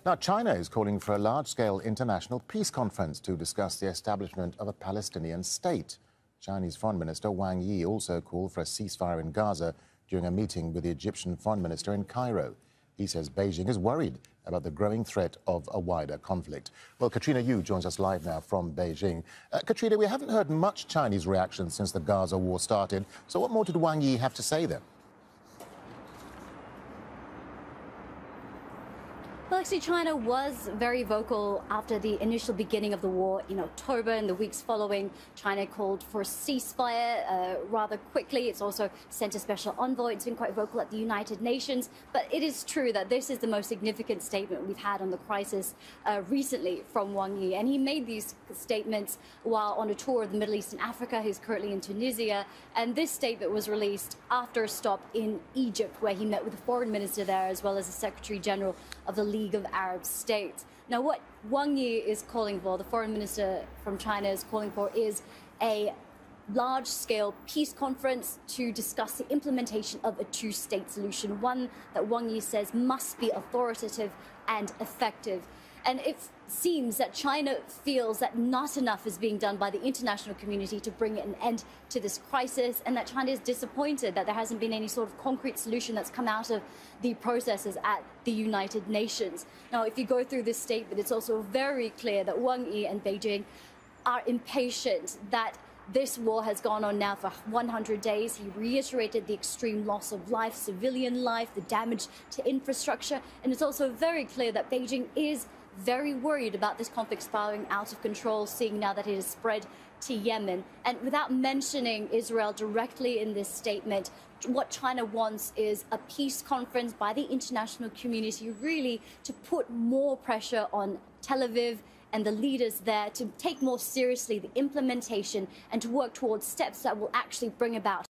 Now, China is calling for a large-scale international peace conference to discuss the establishment of a Palestinian state. Chinese Foreign Minister Wang Yi also called for a ceasefire in Gaza during a meeting with the Egyptian Foreign Minister in Cairo. He says Beijing is worried about the growing threat of a wider conflict. Well, Katrina Yu joins us live now from Beijing. Katrina, we haven't heard much Chinese reaction since the Gaza war started. So what more did Wang Yi have to say then? Well, actually, China was very vocal after the initial beginning of the war in October and the weeks following. China called for a ceasefire rather quickly. It's also sent a special envoy. It's been quite vocal at the United Nations. But it is true that this is the most significant statement we've had on the crisis recently from Wang Yi. And he made these statements while on a tour of the Middle East and Africa. He's currently in Tunisia. And this statement was released after a stop in Egypt, where he met with the foreign minister there, as well as the Secretary General of the League of Arab States. Now, what Wang Yi is calling for, the foreign minister from China is calling for, is a large-scale peace conference to discuss the implementation of a two-state solution, one that Wang Yi says must be authoritative and effective. And it seems that China feels that not enough is being done by the international community to bring an end to this crisis, and that China is disappointed that there hasn't been any sort of concrete solution that's come out of the processes at the United Nations. Now, if you go through this statement, it's also very clear that Wang Yi and Beijing are impatient that this war has gone on now for 100 days. He reiterated the extreme loss of life, civilian life, the damage to infrastructure, and it's also very clear that Beijing is very worried about this conflict spiraling out of control, seeing now that it has spread to Yemen. And without mentioning Israel directly in this statement, what China wants is a peace conference by the international community, really to put more pressure on Tel Aviv and the leaders there to take more seriously the implementation and to work towards steps that will actually bring about